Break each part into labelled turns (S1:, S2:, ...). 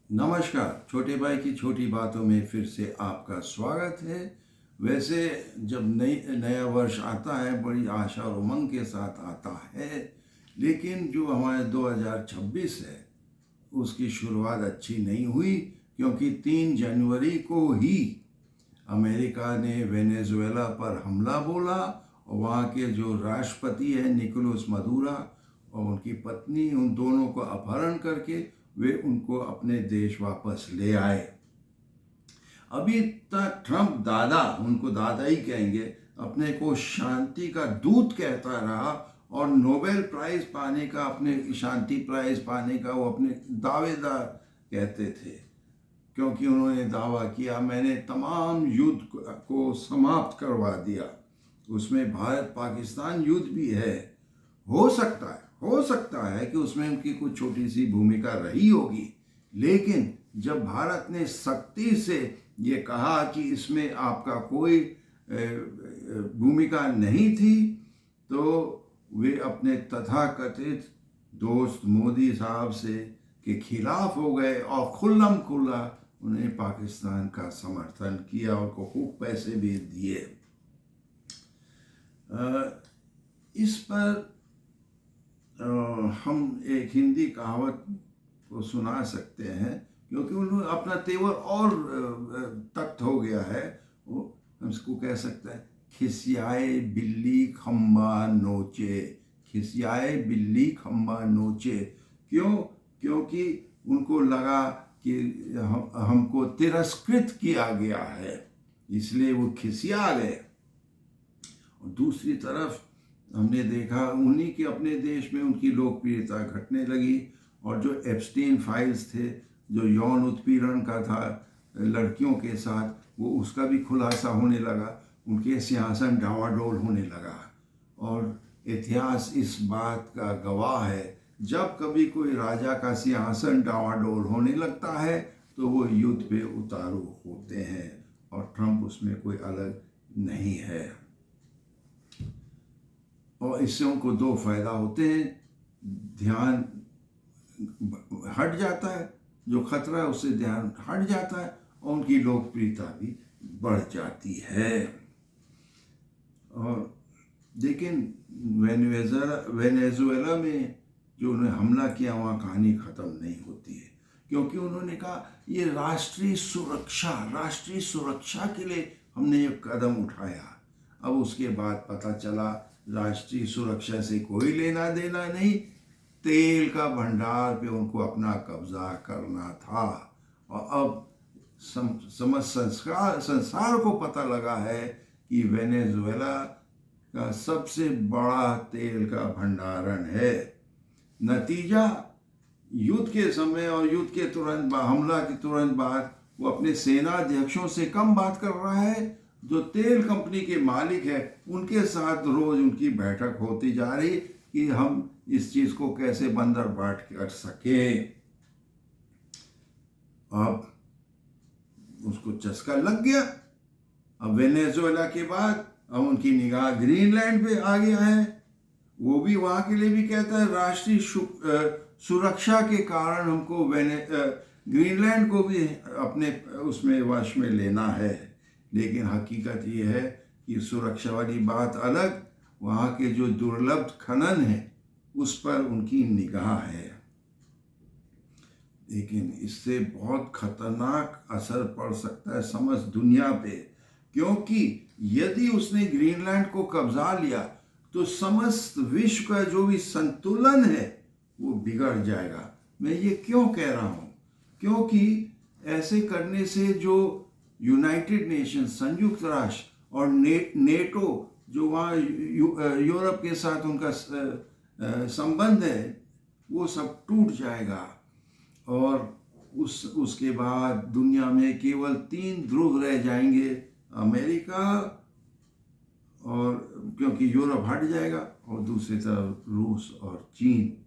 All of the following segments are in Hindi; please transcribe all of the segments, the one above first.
S1: नमस्कार। छोटे भाई की छोटी बातों में फिर से आपका स्वागत है। वैसे जब नया वर्ष आता है बड़ी आशा और उमंग के साथ आता है, लेकिन जो हमारे 2026 है उसकी शुरुआत अच्छी नहीं हुई, क्योंकि 3 जनवरी को ही अमेरिका ने वेनेजुएला पर हमला बोला और वहाँ के जो राष्ट्रपति हैं निकोलस मदुरो और उनकी पत्नी, उन दोनों को अपहरण करके वे उनको अपने देश वापस ले आए। अभी तक ट्रंप दादा, उनको दादा ही कहेंगे, अपने को शांति का दूत कहता रहा और नोबेल प्राइज पाने का, अपने शांति प्राइज पाने का वो अपने दावेदार कहते थे, क्योंकि उन्होंने दावा किया मैंने तमाम युद्ध को समाप्त करवा दिया। उसमें भारत पाकिस्तान युद्ध भी है। हो सकता है कि उसमें उनकी कुछ छोटी सी भूमिका रही होगी, लेकिन जब भारत ने सख्ती से ये कहा कि इसमें आपका कोई भूमिका नहीं थी, तो वे अपने तथाकथित दोस्त मोदी साहब से के खिलाफ हो गए और खुल्लम खुल्ला उन्हें पाकिस्तान का समर्थन किया, उनको खूब पैसे भी दिए। इस पर हम एक हिंदी कहावत को सुना सकते हैं, क्योंकि उन्होंने अपना तेवर और तख्त हो गया है। वो हम इसको कह सकते हैं, खिसियाए बिल्ली खम्बा नोचे। खिसियाए बिल्ली खम्बा नोचे क्यों? क्योंकि उनको लगा कि हमको तिरस्कृत किया गया है, इसलिए वो खिसिया गए। और दूसरी तरफ हमने देखा उन्हीं के अपने देश में उनकी लोकप्रियता घटने लगी, और जो एप्स्टीन फाइल्स थे, जो यौन उत्पीड़न का था लड़कियों के साथ, वो उसका भी खुलासा होने लगा। उनके सिंहासन डावाडोल होने लगा। और इतिहास इस बात का गवाह है, जब कभी कोई राजा का सिंहासन डावाडोल होने लगता है तो वो युद्ध पे उतारू होते हैं, और ट्रंप उसमें कोई अलग नहीं है। और इससे उनको दो फायदा होते हैं, ध्यान हट जाता है, जो खतरा है उससे ध्यान हट जाता है, और उनकी लोकप्रियता भी बढ़ जाती है। और लेकिन वेनेजुएला में जो उन्होंने हमला किया, वहाँ कहानी ख़त्म नहीं होती है, क्योंकि उन्होंने कहा ये राष्ट्रीय सुरक्षा के लिए हमने ये कदम उठाया। अब उसके बाद पता चला राष्ट्रीय सुरक्षा से कोई लेना देना नहीं, तेल का भंडार पे उनको अपना कब्जा करना था। और अब संसार को पता लगा है कि वेनेजुएला का सबसे बड़ा तेल का भंडारण है। नतीजा, युद्ध के समय और युद्ध के तुरंत हमला के तुरंत बाद वो अपने सेनाध्यक्षों से कम बात कर रहा है। जो तेल कंपनी के मालिक है उनके साथ रोज उनकी बैठक होती जा रही कि हम इस चीज को कैसे बंदर बाट कर सके। अब उसको चस्का लग गया। अब वेनेजुएला के बाद अब उनकी निगाह ग्रीनलैंड पे आ गया है। वो भी वहां के लिए भी कहता है राष्ट्रीय सुरक्षा के कारण हमको ग्रीनलैंड को भी अपने उसमें वश में लेना है। लेकिन हकीकत ये है कि सुरक्षा वाली बात अलग, वहाँ के जो दुर्लभ खनन है उस पर उनकी निगाह है। लेकिन इससे बहुत खतरनाक असर पड़ सकता है समस्त दुनिया पे, क्योंकि यदि उसने ग्रीनलैंड को कब्जा लिया तो समस्त विश्व का जो भी संतुलन है वो बिगड़ जाएगा। मैं ये क्यों कह रहा हूँ? क्योंकि ऐसे करने से जो यूनाइटेड नेशन, संयुक्त राष्ट्र और नेटो, जो वहाँ यूरोप के साथ उनका संबंध है, वो सब टूट जाएगा। और उसके बाद दुनिया में केवल 3 ध्रुव रह जाएंगे, अमेरिका, और क्योंकि यूरोप हट जाएगा, और दूसरी तरफ रूस और चीन।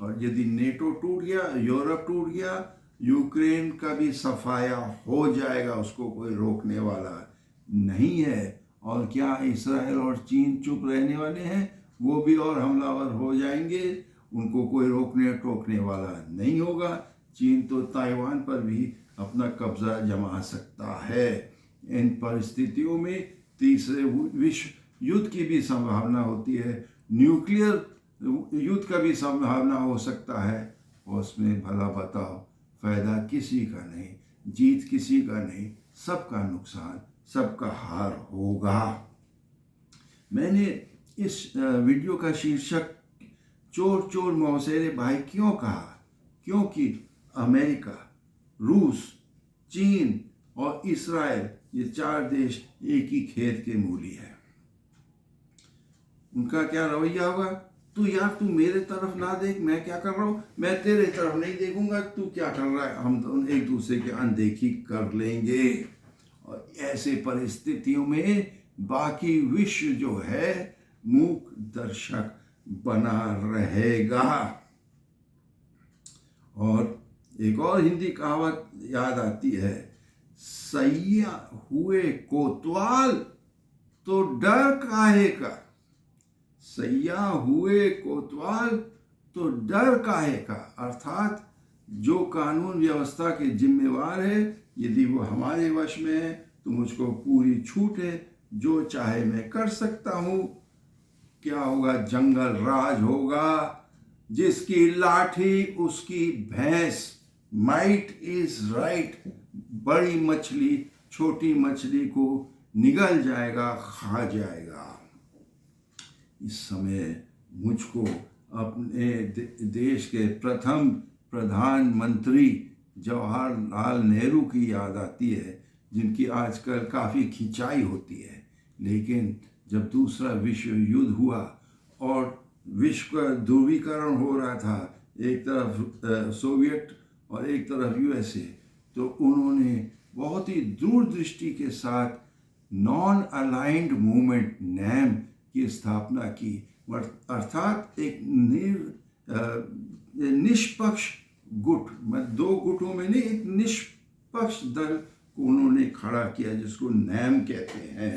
S1: और यदि नेटो टूट गया, यूरोप टूट गया, यूक्रेन का भी सफाया हो जाएगा, उसको कोई रोकने वाला नहीं है। और क्या इसराइल और चीन चुप रहने वाले हैं? वो भी और हमलावर हो जाएंगे, उनको कोई रोकने टोकने वाला नहीं होगा। चीन तो ताइवान पर भी अपना कब्जा जमा सकता है। इन परिस्थितियों में तीसरे विश्व युद्ध की भी संभावना होती है, न्यूक्लियर युद्ध का भी संभावना हो सकता है। और उसमें भला बताओ, फायदा किसी का नहीं, जीत किसी का नहीं, सबका नुकसान, सबका हार होगा। मैंने इस वीडियो का शीर्षक चोर चोर मौसेरे भाई क्यों कहा? क्योंकि अमेरिका, रूस, चीन और इस्राएल, ये चार देश एक ही खेत के मूली है। उनका क्या रवैया होगा? तू यार, तू मेरे तरफ ना देख, मैं क्या कर रहा हूँ, मैं तेरे तरफ नहीं देखूंगा, तू क्या कर रहा है, हम दोनों एक दूसरे की अनदेखी कर लेंगे। और ऐसे परिस्थितियों में बाकी विश्व जो है मूक दर्शक बना रहेगा। और एक और हिंदी कहावत याद आती है, सैया हुए कोतवाल तो डर काहे का। सैया हुए कोतवाल तो डर काहे का, अर्थात जो कानून व्यवस्था के जिम्मेवार है, यदि वो हमारे वश में है तो मुझको पूरी छूट है, जो चाहे मैं कर सकता हूँ। क्या होगा? जंगल राज होगा। जिसकी लाठी उसकी भैंस, माइट इज राइट। बड़ी मछली छोटी मछली को निगल जाएगा, खा जाएगा। इस समय मुझको अपने देश के प्रथम प्रधानमंत्री जवाहरलाल नेहरू की याद आती है, जिनकी आजकल काफ़ी खिंचाई होती है। लेकिन जब दूसरा विश्व युद्ध हुआ और विश्व का ध्रुवीकरण हो रहा था, एक तरफ सोवियत और एक तरफ यूएसए, तो उन्होंने बहुत ही दूरदृष्टि के साथ नॉन अलाइंड मूवमेंट नैम की स्थापना की, अर्थात एक निष्पक्ष गुट, दो गुटों में नहीं, एक निष्पक्ष दल को उन्होंने खड़ा किया, जिसको नैम कहते हैं।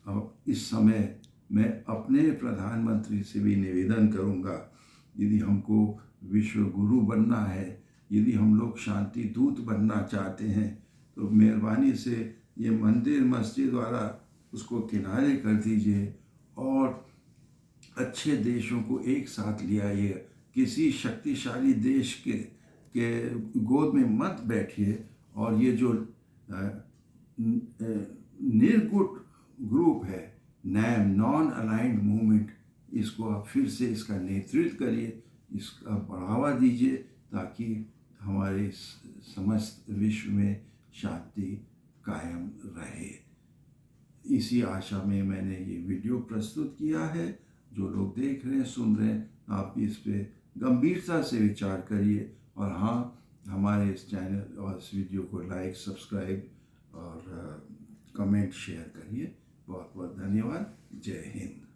S1: अब इस समय मैं अपने प्रधानमंत्री से भी निवेदन करूंगा, यदि हमको विश्व गुरु बनना है, यदि हम लोग शांति दूत बनना चाहते हैं, तो मेहरबानी से ये मंदिर मस्जिद वाला उसको किनारे कर दीजिए और अच्छे देशों को एक साथ ले आइए। किसी शक्तिशाली देश के गोद में मत बैठिए और ये जो निर्गुट ग्रुप है नैम, नॉन अलाइंड मूवमेंट, इसको आप फिर से इसका नेतृत्व करिए, इसका बढ़ावा दीजिए, ताकि हमारे समस्त विश्व में शांति कायम रहे। इसी आशा में मैंने ये वीडियो प्रस्तुत किया है। जो लोग देख रहे हैं, सुन रहे हैं, आप इस पे गंभीरता से विचार करिए और हाँ, हमारे इस चैनल और इस वीडियो को लाइक, सब्सक्राइब और कमेंट शेयर करिए। बहुत बहुत धन्यवाद। जय हिंद।